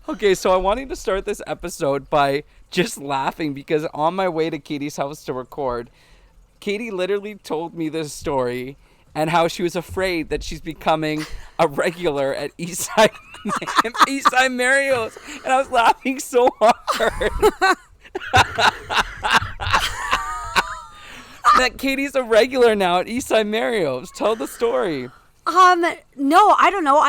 Okay, so I wanted to start this episode by just laughing because on my way to Katie's house to record, Katie literally told me this story and how she was afraid that she's becoming a regular at Eastside Mario's, and I was laughing so hard. That Katie's a regular now at Eastside Mario's. Tell the story. No, I don't know.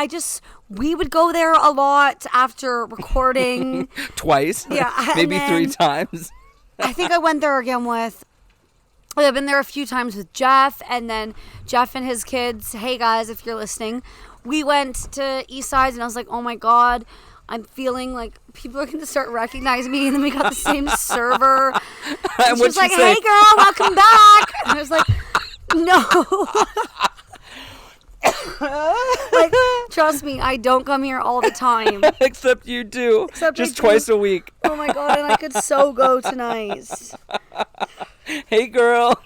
We would go there a lot after recording. Twice? Yeah. Maybe 3 times. I think I went there again I've been there a few times with Jeff, and then Jeff and his kids. Hey guys, if you're listening, we went to Eastside, and I was like, oh my God, I'm feeling like people are going to start recognizing me. And then we got the same server. And she was like, hey girl, welcome back. And I was like, no. Like, trust me, I don't come here all the time. Except you do. Just twice a week. Oh my God, and I could so go tonight. Hey girl.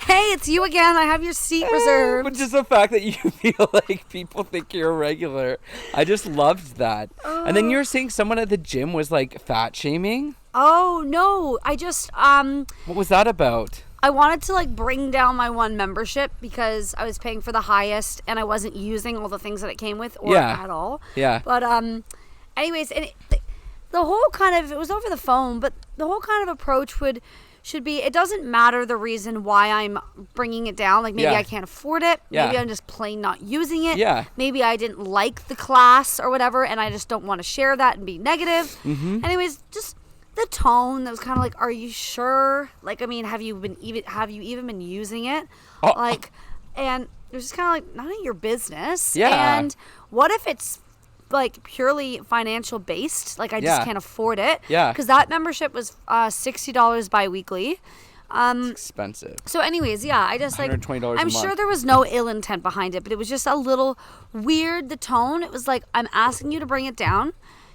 Hey, it's you again. I have your seat reserved. But just the fact that you feel like people think you're a regular. I just loved that. And then you were saying someone at the gym was like fat shaming? Oh no, I just What was that about? I wanted to like bring down my one membership because I was paying for the highest and I wasn't using all the things that it came with or at all. Yeah. But anyways, and the whole kind of, it was over the phone, but the whole kind of approach should be, it doesn't matter the reason why I'm bringing it down. Like maybe I can't afford it. Yeah. Maybe I'm just plain not using it. Yeah. Maybe I didn't like the class or whatever and I just don't want to share that and be negative. Mm-hmm. Anyways, just the tone that was kind of like, are you sure? Like, I mean, have you even been using it? Oh. Like, and it was just kind of like, none of your business. Yeah. And what if it's like purely financial based? Like, I just can't afford it. Yeah. Because that membership was $60 bi-weekly. It's expensive. So anyways, yeah, I just like, $120 a I'm month. sure there was no ill intent behind it, but it was just a little weird, the tone. It was like, I'm asking you to bring it down.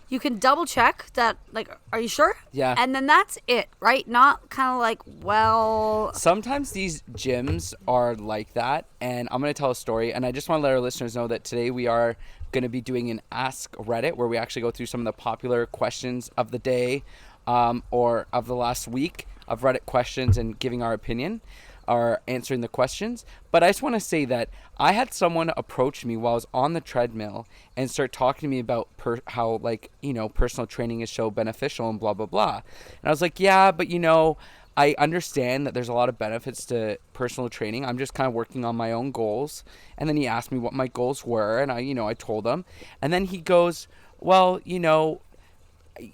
You can double check that, like, are you sure? Yeah. And then that's it, right? Not kind of like, well. Sometimes these gyms are like that, and I'm going to tell a story, and I just want to let our listeners know that today we are going to be doing an Ask Reddit where we actually go through some of the popular questions of the day or of the last week of Reddit questions and giving our opinion or answering the questions. But I just want to say that I had someone approach me while I was on the treadmill and start talking to me about how, like, you know, personal training is so beneficial and blah, blah, blah. And I was like, yeah, but, you know, I understand that there's a lot of benefits to personal training. I'm just kind of working on my own goals. And then he asked me what my goals were, and I told him. And then he goes, well, you know,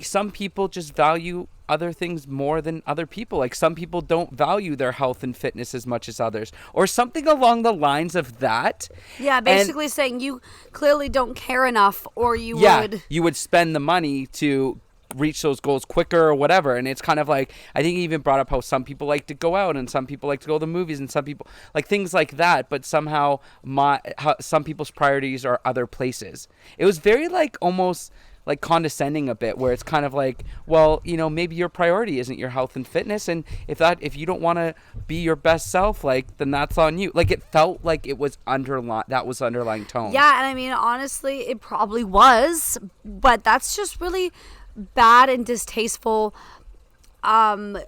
some people just value other things more than other people. Like, some people don't value their health and fitness as much as others, or something along the lines of that. Yeah, basically saying you clearly don't care enough, or you would spend the money to reach those goals quicker or whatever. And it's kind of like, I think he even brought up how some people like to go out and some people like to go to the movies and some people like things like that, but somehow some people's priorities are other places. It was very like almost like condescending a bit, where it's kind of like, well, you know, maybe your priority isn't your health and fitness, and if you don't want to be your best self, like, then that's on you. Like, it felt like it was underlying tone. Yeah, and I mean, honestly, it probably was, but that's just really bad and distasteful, I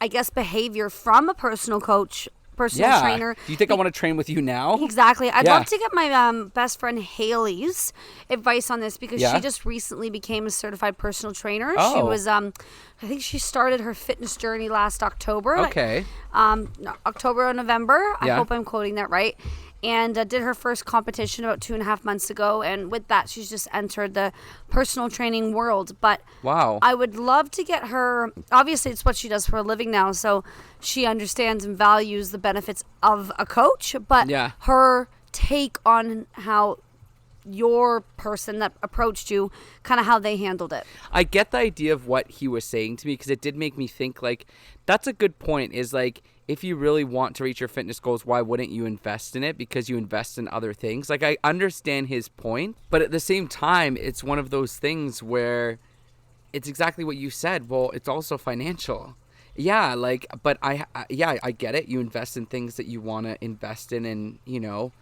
guess, behavior from a personal coach, personal trainer. Do you think I want to train with you now? Exactly. I'd love to get my best friend Haley's advice on this, because she just recently became a certified personal trainer. Oh. She was, I think she started her fitness journey last October. Okay. October or November. I hope I'm quoting that right. And did her first competition about 2.5 months ago. And with that, she's just entered the personal training world. But wow, I would love to get her. Obviously, it's what she does for a living now, so she understands and values the benefits of a coach. But her take on how your person that approached you, kind of how they handled it. I get the idea of what he was saying to me, because it did make me think, like, that's a good point, is like, if you really want to reach your fitness goals, why wouldn't you invest in it? Because you invest in other things. Like, I understand his point, but at the same time, it's one of those things where it's exactly what you said. Well, it's also financial. Yeah, like, but I get it. You invest in things that you want to invest in, and, you know,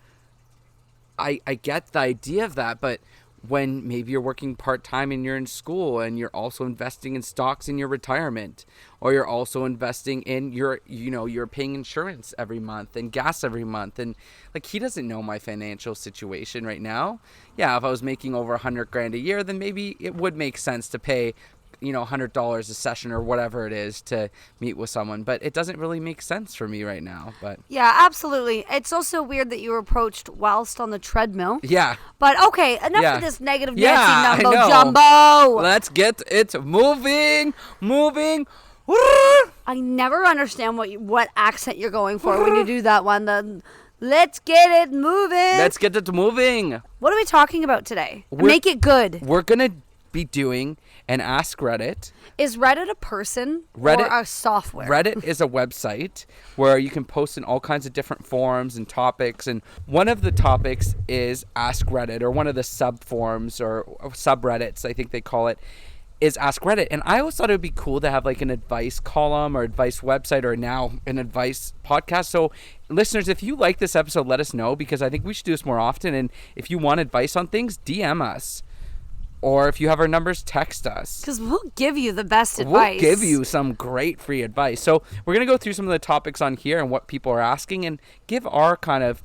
I get the idea of that, but when maybe you're working part-time and you're in school and you're also investing in stocks in your retirement, or you're also investing in you're paying insurance every month and gas every month. And like, he doesn't know my financial situation right now. Yeah, if I was making over 100 grand a year, then maybe it would make sense to pay $100 a session or whatever it is to meet with someone, but it doesn't really make sense for me right now. But yeah, absolutely. It's also weird that you were approached whilst on the treadmill. yeah. But okay, enough Yeah. of this negative Yeah, Nancy I numbo know. jumbo. Let's get it moving. I never understand what accent you're going for when you do that one. Let's get it moving. Let's get it moving. What are we talking about today? We're- Make it good. We're gonna be doing an Ask Reddit. Is Reddit a person Reddit- or a software? Reddit is a website where you can post in all kinds of different forums and topics. And one of the topics is Ask Reddit, or one of the sub forums or subreddits, I think they call it, is Ask Reddit. And I always thought it would be cool to have like an advice column or advice website, or now an advice podcast. So listeners, if you like this episode, let us know, because I think we should do this more often. And if you want advice on things, DM us. Or if you have our numbers, text us. Because we'll give you the best advice. We'll give you some great free advice. So we're going to go through some of the topics on here and what people are asking, and give our kind of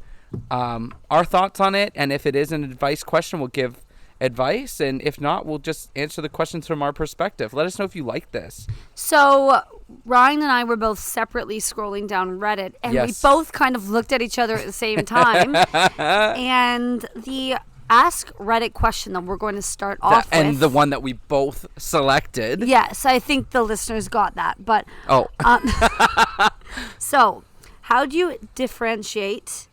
our thoughts on it. And if it is an advice question, we'll give advice. And if not, we'll just answer the questions from our perspective. Let us know if you like this. So Ryan and I were both separately scrolling down Reddit, and we Yes. both kind of looked at each other at the same time. And the Ask Reddit question that we're going to start off with. And the one that we both selected. Yes, I think the listeners got that. But Oh. so, how do you differentiate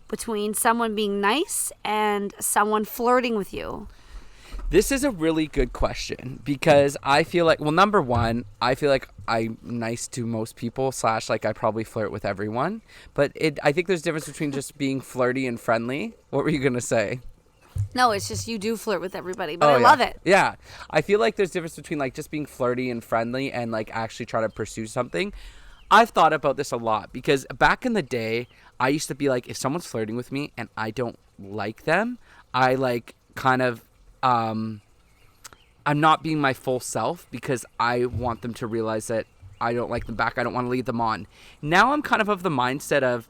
between someone being nice and someone flirting with you? This is a really good question, because I feel like, well, number one, I feel like I'm nice to most people, / like I probably flirt with everyone. But I think there's a difference between just being flirty and friendly. What were you going to say? No, it's just you do flirt with everybody, but Oh, I yeah. love it. Yeah. I feel like there's a difference between like just being flirty and friendly and like actually trying to pursue something. I've thought about this a lot, because back in the day, I used to be like, if someone's flirting with me and I don't like them, I like kind of, I'm not being my full self, because I want them to realize that I don't like them back. I don't want to lead them on. Now I'm kind of the mindset of,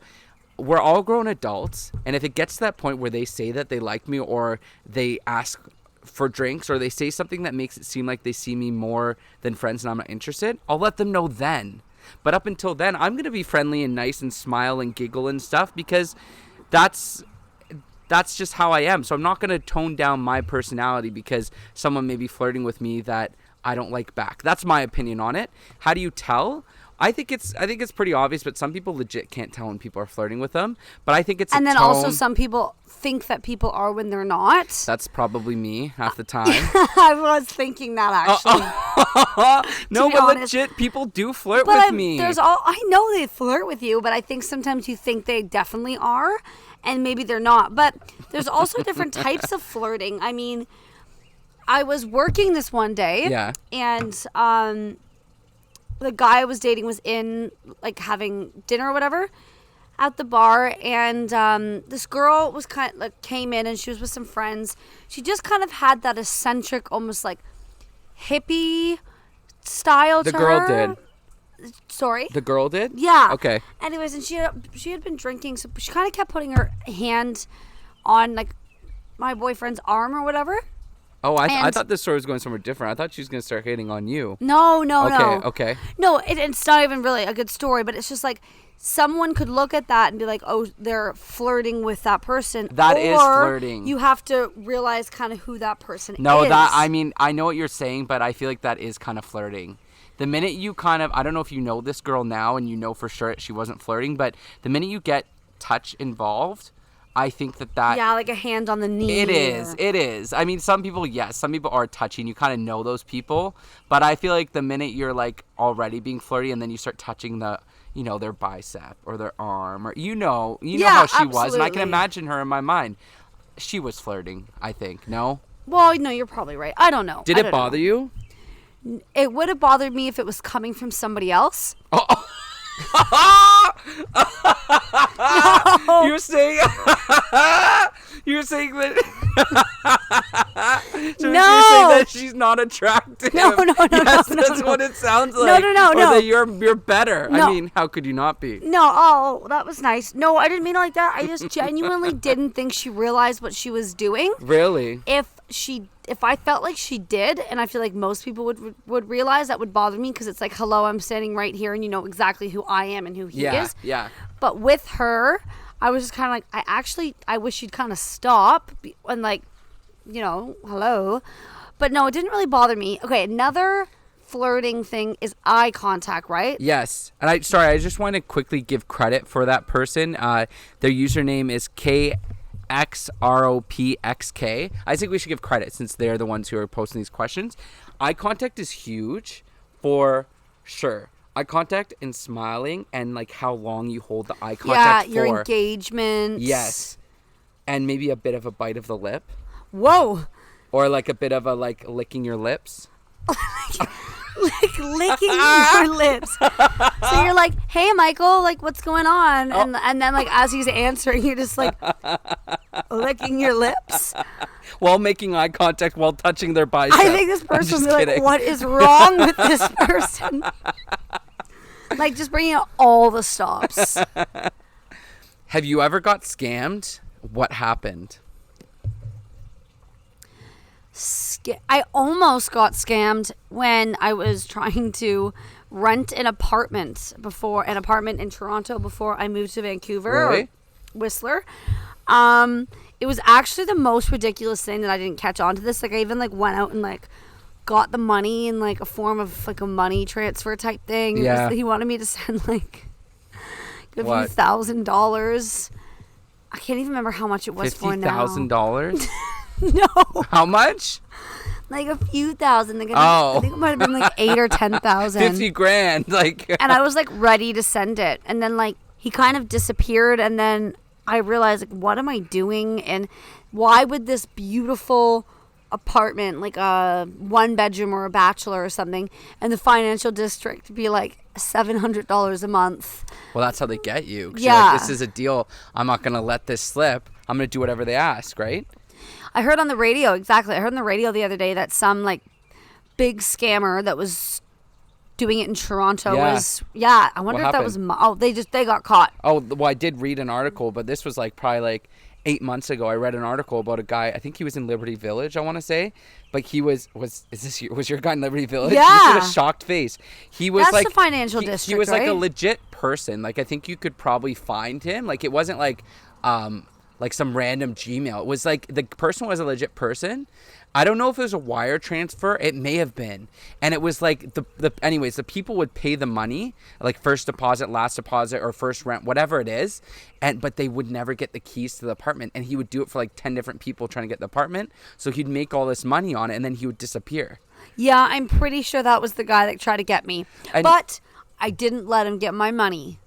we're all grown adults, and if it gets to that point where they say that they like me, or they ask for drinks, or they say something that makes it seem like they see me more than friends and I'm not interested, I'll let them know then. But up until then, I'm going to be friendly and nice and smile and giggle and stuff, because that's just how I am. So I'm not going to tone down my personality because someone may be flirting with me that I don't like back. That's my opinion on it. How do you tell? I think it's pretty obvious, but some people legit can't tell when people are flirting with them. But I think it's And a then tone. also some people think that people are when they're not. That's probably me half the time. I was thinking that actually. No, be but honest. legit, people do flirt But with me. I know they flirt with you, but I think sometimes you think they definitely are, and maybe they're not. But there's also different types of flirting. I mean, I was working this one day, Yeah. and the guy I was dating was in, like, having dinner or whatever at the bar, and this girl was came in, and she was with some friends. She just kind of had that eccentric, almost like hippie style The to girl her. did. Sorry? The girl did? Yeah. Okay. Anyways, and she had been drinking, so she kind of kept putting her hand on, like, my boyfriend's arm or whatever. Oh, I And- thought this story was going somewhere different. I thought she was going to start hating on you. No. Okay. No, it's not even really a good story, but it's just like someone could look at that and be like, oh, they're flirting with that person. That is Or flirting. you have to realize kind of who that person No, is. I mean, I know what you're saying, but I feel like that is kind of flirting. The minute you kind of, I don't know if you know this girl now and you know for sure she wasn't flirting, but the minute you get touch involved, I think that Yeah, like a hand on the knee. It is. I mean, some people are touchy, and you kind of know those people. But I feel like the minute you're like already being flirty, and then you start touching their bicep or their arm, or you know how she was, and I can absolutely. imagine her in my mind. She was flirting, I think. No? Well, no, you're probably right. I don't know. Did it bother you? It would have bothered me if it was coming from somebody else. You're saying saying that. So No. you're saying that she's not attractive. No. Yes, no, that's no. what it sounds No, like. no. Or that you're better. No. I mean, how could you not be? No, oh, that was nice. No, I didn't mean it like that. I just genuinely didn't think she realized what she was doing. Really? If I felt like she did, and I feel like most people would realize, that would bother me, because it's like, hello, I'm standing right here and you know exactly who I am and who he is. Yeah. But with her, I was just kind of like, I wish she'd kind of stop and like, you know, hello. But no, it didn't really bother me. Okay, another flirting thing is eye contact, right? Yes. And I just want to quickly give credit for that person. Their username is KXROPXK. I think we should give credit since they're the ones who are posting these questions. Eye contact is huge for sure. Eye contact and smiling and like how long you hold the eye contact for. Yeah, your engagement. Yes. And maybe a bit of a bite of the lip. Whoa. Or like a bit of a like licking your lips. Like licking your lips. So you're like, hey, Michael, like, what's going on? And then, like, as he's answering, you're just like licking your lips. While making eye contact while touching their bicep. I think this person will be like, kidding. what is wrong with this person? Like, just bringing out all the stops. Have you ever got scammed? What happened? I almost got scammed when I was trying to rent an apartment in Toronto before I moved to Vancouver. Really? Or Whistler. It was actually the most ridiculous thing that I didn't catch on to this. Like, I even like went out and like got the money in like a form of like a money transfer type thing. Yeah. He wanted me to send like a few What? $1,000. I can't even remember how much it was for now. $50,000? No. How much? Like a few thousand. Like, Oh. I think it might have been like 8 or 10,000. 50 grand. Like. And I was like ready to send it. And then like he kind of disappeared. And then I realized, like, what am I doing? And why would this beautiful apartment, like a 1-bedroom or a bachelor or something, in the financial district be like $700 a month? Well, that's how they get you. 'Cause you're Yeah. like, this is a deal. I'm not going to let this slip. I'm going to do whatever they ask, right? I heard on the radio, exactly. I heard on the radio the other day that some like big scammer that was doing it in Toronto was, I wonder What if that happened? was, they got caught. Oh, well, I did read an article, but this was like probably like 8 months ago. I read an article about a guy. I think he was in Liberty Village, I want to say. But he was your guy in Liberty Village? Yeah. You just had a shocked face. He was That's like the financial he district, was like a right? legit person. Like, I think you could probably find him. Like, it wasn't like some random Gmail. It was like the person was a legit person. I don't know if it was a wire transfer. It may have been. And it was like anyways, the people would pay the money, like first deposit, last deposit, or first rent, whatever it is. But they would never get the keys to the apartment. And he would do it for like 10 different people trying to get the apartment. So he'd make all this money on it and then he would disappear. Yeah, I'm pretty sure that was the guy that tried to get me. But I didn't let him get my money.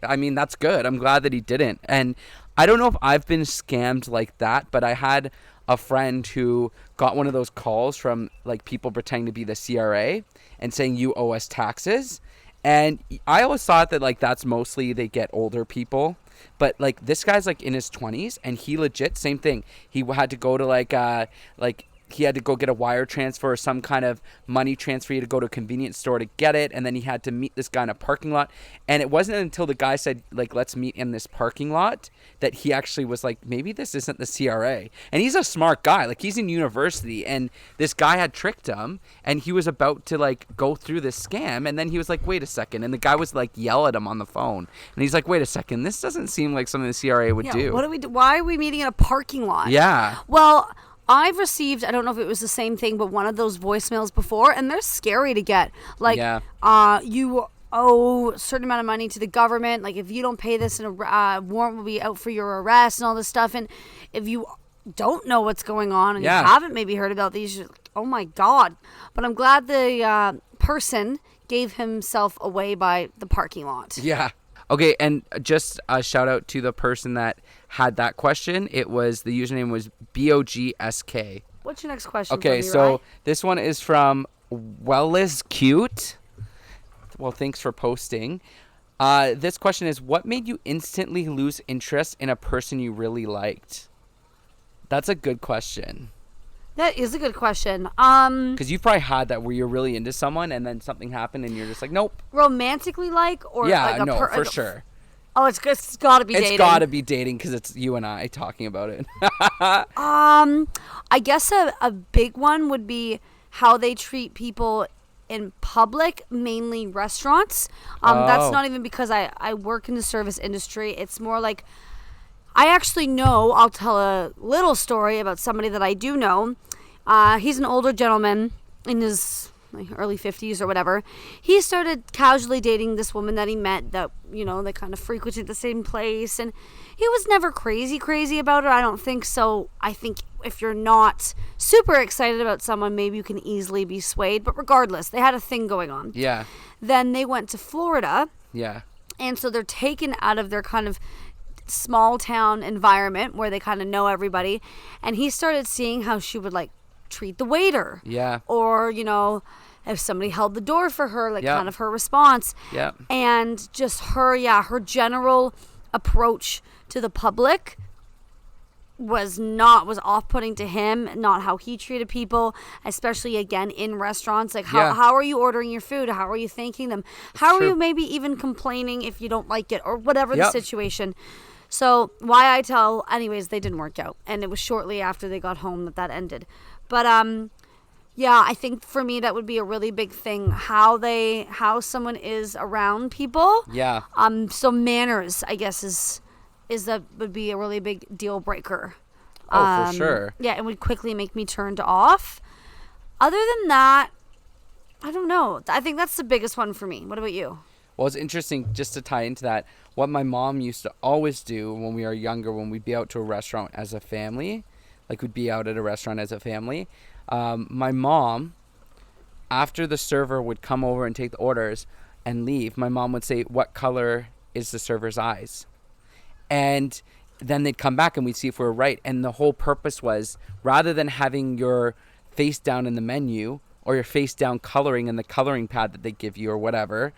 I mean, that's good. I'm glad that he didn't. And I don't know if I've been scammed like that, but I had a friend who got one of those calls from like people pretending to be the CRA and saying you owe us taxes. And I always thought that like that's mostly they get older people. But like this guy's like in his 20s and he legit, same thing. He had to go to he had to go get a wire transfer or some kind of money transfer. He had to go to a convenience store to get it. And then he had to meet this guy in a parking lot. And it wasn't until the guy said, like, let's meet in this parking lot that he actually was like, maybe this isn't the CRA. And he's a smart guy. Like, he's in university. And this guy had tricked him. And he was about to, like, go through this scam. And then he was like, wait a second. And the guy was, like, yell at him on the phone. And he's like, wait a second. This doesn't seem like something the CRA would do. What do we do? Why are we meeting in a parking lot? Yeah. Well, I've received, I don't know if it was the same thing, but one of those voicemails before, and they're scary to get. Like, you owe a certain amount of money to the government. Like, if you don't pay this, a warrant will be out for your arrest and all this stuff. And if you don't know what's going on and you haven't maybe heard about these, you're like, oh my God. But I'm glad the person gave himself away by the parking lot. Yeah. Okay, and just a shout out to the person that had that question. The username was BOGSK. What's your next question? Okay, so this one is from Wellis Cute. Well, thanks for posting. This question is, what made you instantly lose interest in a person you really liked? That's a good question. That is a good question. Because you've probably had that where you're really into someone and then something happened and you're just like, nope. Romantically or Yeah, like no, for sure. Oh, it's got to be dating. It's got to be dating because it's you and I talking about it. I guess a big one would be how they treat people in public, mainly restaurants. That's not even because I work in the service industry. It's more like I actually know, I'll tell a little story about somebody that I do know. He's an older gentleman in his early 50s or whatever. He started casually dating this woman that he met that, they kind of frequented the same place. And he was never crazy about her. I don't think so. I think if you're not super excited about someone, maybe you can easily be swayed. But regardless, they had a thing going on. Yeah. Then they went to Florida. Yeah. And so they're taken out of their kind of small town environment where they kind of know everybody. And he started seeing how she would like treat the waiter. Yeah. Or, if somebody held the door for her, like Yep. kind of her response. Yeah. And just her general approach to the public was off-putting to him, not how he treated people, especially again in restaurants. Like how are you ordering your food? How are you thanking them? How are you maybe even complaining if you don't like it or whatever the situation? So anyways, they didn't work out, and it was shortly after they got home that ended. But yeah, I think for me that would be a really big thing, how someone is around people. Yeah. So manners, I guess, would be a really big deal breaker. Oh, for sure. Yeah, it would quickly make me turned off. Other than that, I don't know. I think that's the biggest one for me. What about you? Well, it's interesting just to tie into that. What my mom used to always do when we were younger, when we'd be out to a restaurant as a family, like we'd be out at a restaurant as a family. My mom, after the server would come over and take the orders and leave, my mom would say, "What color is the server's eyes?" And then they'd come back and we'd see if we were right. And the whole purpose was, rather than having your face down in the menu or your face down coloring in the coloring pad that they give you or whatever,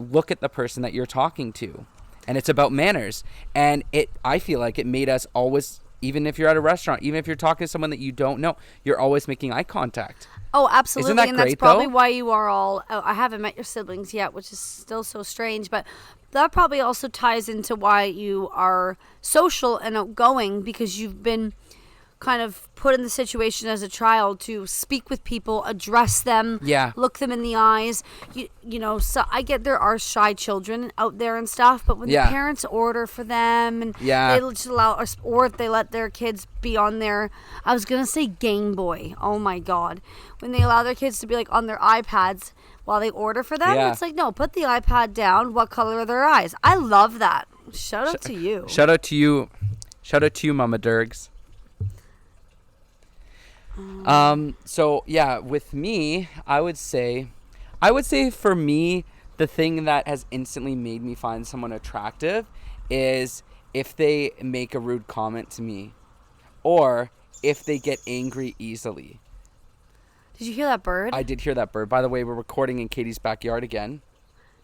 look at the person that you're talking to. And it's about manners. And I feel like it made us always, even if you're at a restaurant, even if you're talking to someone that you don't know, you're always making eye contact. Oh, absolutely. Isn't that and great, that's probably though? why you are all... Oh, I haven't met your siblings yet, which is still so strange. But that probably also ties into why you are social and outgoing, because you've been kind of put in the situation as a child to speak with people, address them, look them in the eyes. So I get there are shy children out there and stuff, but when the parents order for them and they just allow, or if they let their kids be on their, I was gonna say Game Boy. Oh my God, when they allow their kids to be like on their iPads while they order for them, it's like, no, put the iPad down. What color are their eyes? I love that. Shout out to you. Shout out to you. Shout out to you, Mama Durgs. So yeah, with me, I would say for me, the thing that has instantly made me find someone attractive is if they make a rude comment to me or if they get angry easily. Did you hear that bird? I did hear that bird. By the way, we're recording in Katie's backyard again.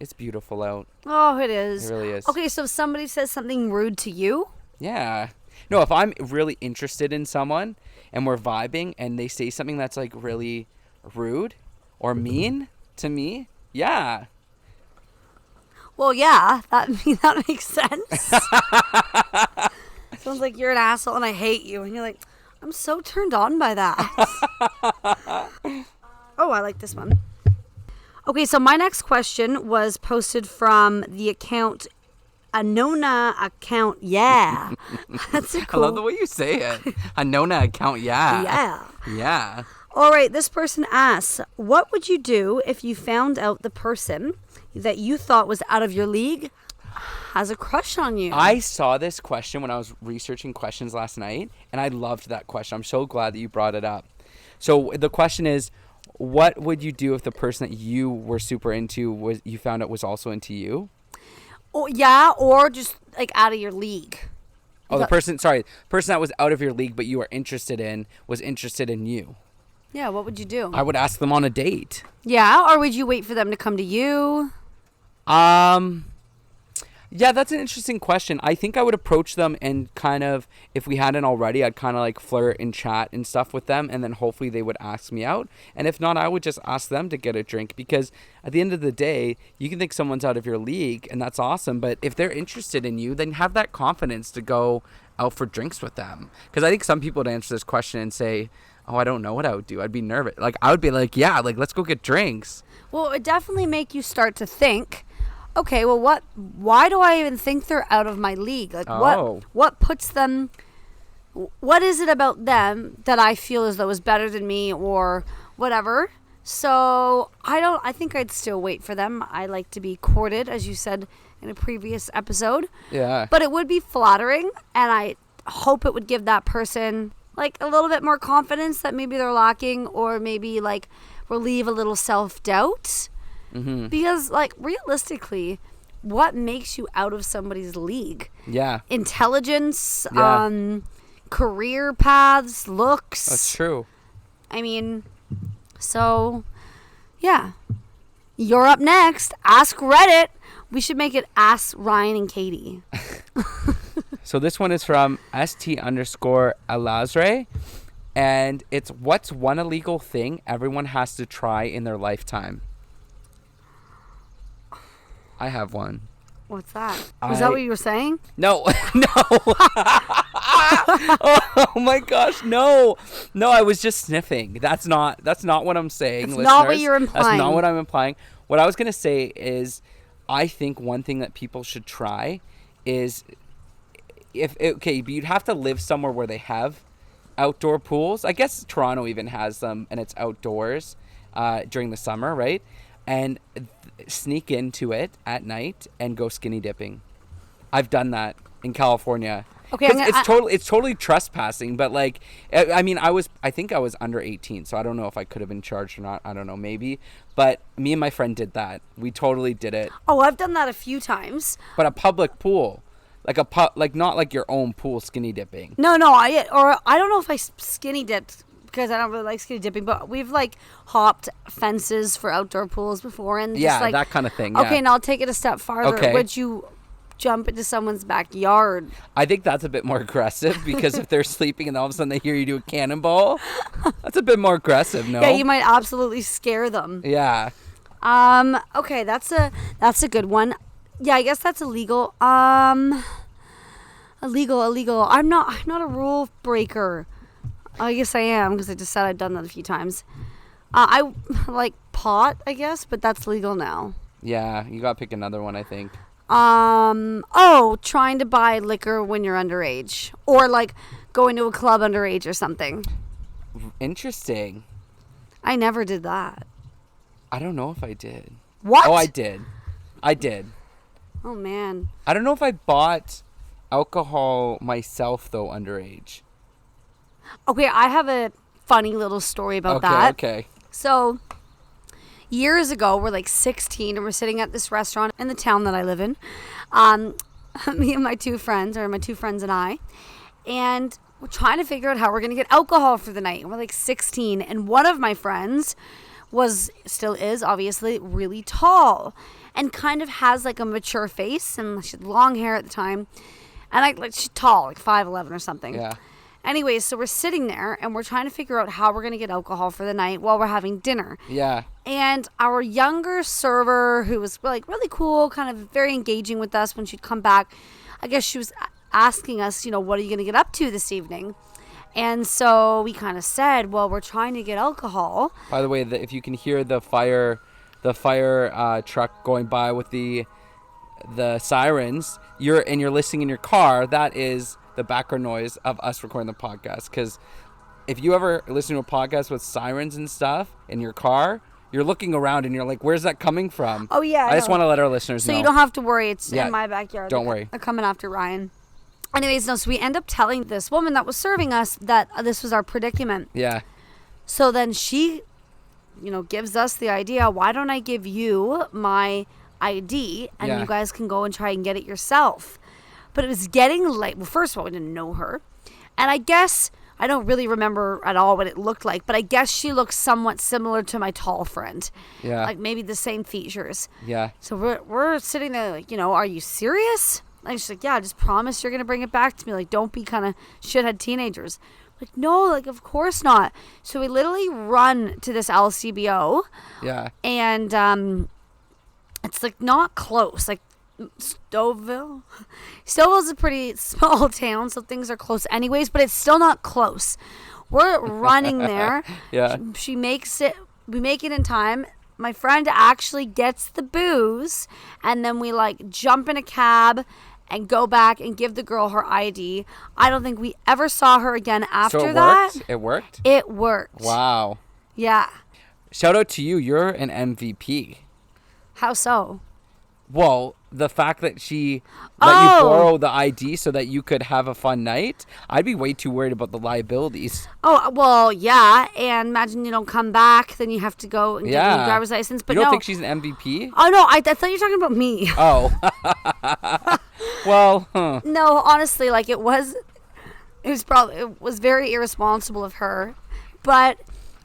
It's beautiful out. Oh, it is. It really is. Okay, so if somebody says something rude to you? Yeah. No, if I'm really interested in someone and we're vibing and they say something that's like really rude or mean to me, yeah. Well, yeah, that makes sense. Sounds like you're an asshole and I hate you. And you're like, I'm so turned on by that. Oh, I like this one. Okay, so my next question was posted from the account Anona account, yeah. That's a cool. I love the way you say it. Anona account, yeah. Yeah. Yeah. All right, this person asks, what would you do if you found out the person that you thought was out of your league has a crush on you? I saw this question when I was researching questions last night, and I loved that question. I'm so glad that you brought it up. So the question is, what would you do if the person that you were super into you found out was also into you? Oh, yeah, or just like out of your league. Oh, the person that was out of your league but you were interested in was interested in you. Yeah, what would you do? I would ask them on a Yeah, or would you wait for them to come to you? Yeah, that's an interesting question. I think I would approach them and kind of, if we hadn't already, I'd kind of like flirt and chat and stuff with them, and then hopefully they would ask me out. And if not, I would just ask them to get a drink, because at the end of the day, you can think someone's out of your league, and that's awesome. But if they're interested in you, then have that confidence to go out for drinks with them. Because I think some people would answer this question and say, oh, I don't know what I would do. I'd be nervous. Like, I would be like, yeah, like, let's go get drinks. Well, it definitely make you start to think, okay, well, why do I even think they're out of my league? Like, what puts them, what is it about them that I feel as though is better than me or whatever? So I think I'd still wait for them. I like to be courted, as you said in a previous episode. Yeah. But it would be flattering, and I hope it would give that person like a little bit more confidence that maybe they're lacking, or maybe like relieve a little self-doubt. Mm-hmm. Because, like, realistically, what makes you out of somebody's league? Yeah. Intelligence, career paths, looks. That's true. I mean, so, yeah. You're up next. Ask Reddit. We should make it Ask Ryan and Katie. So this one is from st_alazre. And it's, what's one illegal thing everyone has to try in their lifetime? I have one. What's that? Was that what you were saying? No. No. Oh my gosh, no. No, I was just sniffing. That's not what I'm saying, That's listeners. not what you're implying. That's not what I'm implying. What I was going to say is, I think one thing that people should try is, but you'd have to live somewhere where they have outdoor pools. I guess Toronto even has them, and it's outdoors during the summer, right? And sneak into it at night and go skinny dipping. I've done that in California. Okay, it's totally trespassing, but like, I mean, I think I was under 18, so I don't know if I could have been charged or not. I don't know, maybe. But me and my friend did that. We totally did it. Oh, I've done that a few times. But a public pool, like not like your own pool skinny dipping. No, I don't know if I skinny dipped, because I don't really like skinny dipping, but we've like hopped fences for outdoor pools before, and yeah, just, like, that kind of thing. Okay, yeah. now I'll take it a step farther. Okay. Would you jump into someone's backyard? I think that's a bit more aggressive, because if they're sleeping and all of a sudden they hear you do a cannonball, that's a bit more aggressive. No. Yeah, you might absolutely scare them. Yeah. Okay, that's a good one. Yeah, I guess that's illegal. Illegal. I'm not a rule breaker. I guess I am, because I just said I've done that a few times. I like pot, I guess, but that's legal now. Yeah, you gotta pick another one, I think. Trying to buy liquor when you're underage, or like going to a club underage or something. Interesting. I never did that. I don't know if I did. What? Oh, I did. Oh man. I don't know if I bought alcohol myself though underage. Okay, I have a funny little story about that. Okay. So, years ago, we're like 16, and we're sitting at this restaurant in the town that I live in. Me and my two friends and I, and we're trying to figure out how we're going to get alcohol for the night. And we're like 16, and one of my friends still is, obviously, really tall, and kind of has like a mature face, and she had long hair at the time. And she's tall, like 5'11" or something. Yeah. Anyways, so we're sitting there, and we're trying to figure out how we're going to get alcohol for the night while we're having dinner. Yeah. And our younger server, who was like really cool, kind of very engaging with us when she'd come back, I guess she was asking us, what are you going to get up to this evening? And so we kind of said, well, we're trying to get alcohol. By the way, if you can hear the fire truck going by with the sirens, you're listening in your car, that is the background noise of us recording the podcast. Because if you ever listen to a podcast with sirens and stuff in your car, you're looking around and you're like, where's that coming from? Oh, yeah. I just want to let our listeners know. So you don't have to worry. It's in my backyard. Don't worry. They're coming after Ryan. Anyways, so we end up telling this woman that was serving us that this was our predicament. Yeah. So then she, gives us the idea, why don't I give you my ID and you guys can go and try and get it yourself. But it was getting late. Well, first of all, we didn't know her. And I guess I don't really remember at all what it looked like, but I guess she looks somewhat similar to my tall friend. Yeah. Like maybe the same features. Yeah. So we're sitting there like, are you serious? Like she's like, yeah, just promise you're gonna bring it back to me. Like, don't be kind of shithead teenagers. Like, no, like of course not. So we literally run to this LCBO. Yeah. And it's like not close. Like Stouffville's a pretty small town, so things are close anyways, but it's still not close. We're running there. Yeah. We make it in time. My friend actually gets the booze, and then we like jump in a cab and go back and give the girl her ID. I don't think we ever saw her again after so it that. Worked? It worked? It worked. Wow. Yeah. Shout out to you. You're an MVP. How so? Well, the fact that she let you borrow the ID so that you could have a fun night, I'd be way too worried about the liabilities. Oh, well, yeah. And imagine you don't come back, then you have to go and get a new driver's license. But you don't no. think she's an MVP? Oh, no. I thought you were talking about me. Oh. Well, No, honestly, like it was very irresponsible of her. But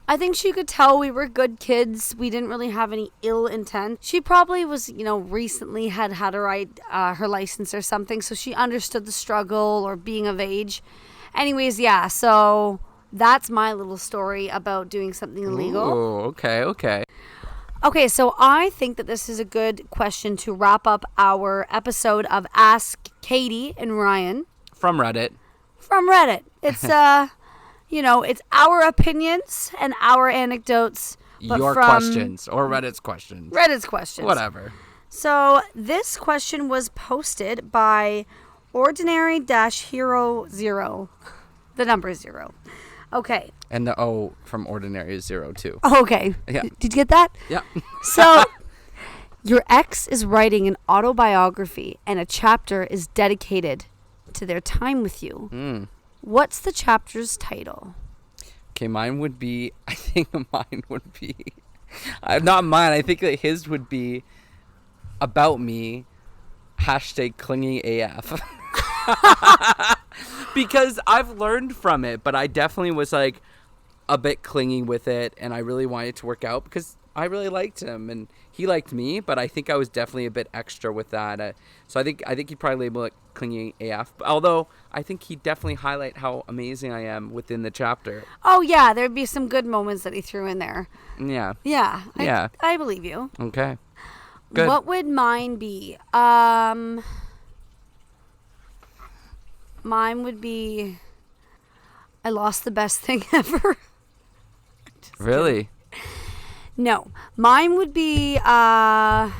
I think she could tell we were good kids. We didn't really have any ill intent. She probably was, recently had her license or something, so she understood the struggle or being of age. Anyways, yeah, so that's my little story about doing something illegal. Oh, okay. Okay, so I think that this is a good question to wrap up our episode of Ask Katie and Ryan. From Reddit. It's it's our opinions and our anecdotes. But Your from questions or Reddit's questions. Reddit's questions. Whatever. So this question was posted by Ordinary-Hero 0. The number 0. Okay. And the O from Ordinary is 0 too. Oh, okay. Yeah. Did you get that? Yeah. So your ex is writing an autobiography and a chapter is dedicated to their time with you. What's the chapter's title? Okay, mine would be, I think not mine, I think that his would be about me, #clingy AF. Because I've learned from it, but I definitely was like a bit clingy with it, and I really wanted to work out because I really liked him and he liked me, but I think I was definitely a bit extra with that. So I think he'd probably label it clingy AF. Although I think he'd definitely highlight how amazing I am within the chapter. Oh yeah, there'd be some good moments that he threw in there. Yeah. Yeah. Yeah. I believe you. Okay. Good. What would mine be? Mine would be I lost the best thing ever. Really? No. Mine would be the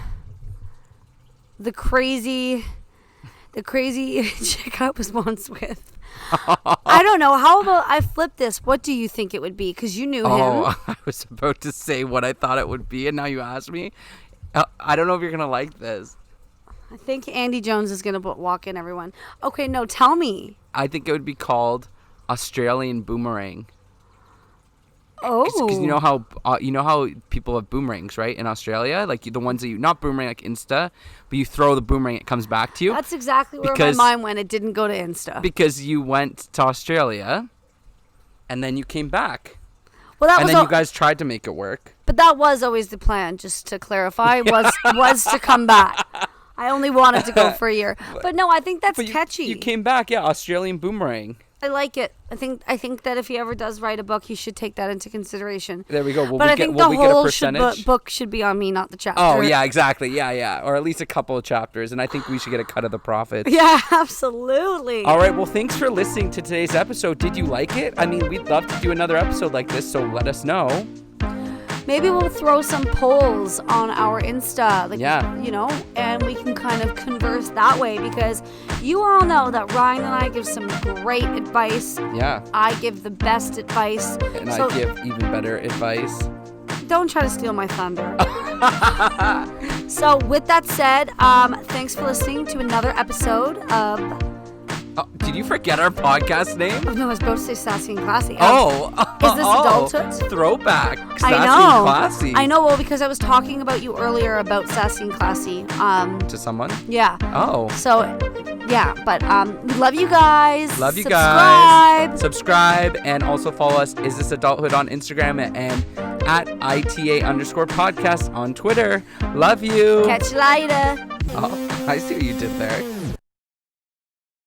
crazy chick I was once with. I don't know. How about I flip this? What do you think it would be? Because you knew him. Oh, I was about to say what I thought it would be, and now you asked me. I don't know if you're going to like this. I think Andy Jones is going to walk in, everyone. Okay, no, tell me. I think it would be called Australian Boomerang. Oh. Because you know how people have boomerangs, right, in Australia? Like the ones that not boomerang like Insta, but you throw the boomerang, it comes back to you. That's exactly where my mind went. It didn't go to Insta. Because you went to Australia, and then you came back. Well, and then you guys tried to make it work. But that was always the plan, just to clarify, was to come back. I only wanted to go for a year. But no, I think that's catchy. You came back, yeah, Australian Boomerang. I like it. I think that if he ever does write a book, he should take that into consideration. There we go. But I think the whole book should be on me, not the chapter. Oh, yeah, exactly. Yeah. Or at least a couple of chapters. And I think we should get a cut of the profits. Yeah, absolutely. All right. Well, thanks for listening to today's episode. Did you like it? I mean, we'd love to do another episode like this, so let us know. Maybe we'll throw some polls on our Insta, yeah. And we can kind of converse that way, because you all know that Ryan and I give some great advice. Yeah. I give the best advice. And I give even better advice. Don't try to steal my thunder. So with that said, thanks for listening to another episode of... Oh, did you forget our podcast name? Oh, no, I was about to say Sassy and Classy. Is This Adulthood? Throwback. Sassy I know. And Classy. I know, well, because I was talking about you earlier about Sassy and Classy. To someone? Yeah. Oh. So Yeah, but we love you guys. Love you Subscribe. guys. Subscribe and also follow us. Is This Adulthood on Instagram and at ITA_podcast on Twitter. Love you. Catch you later. Oh, I see what you did there.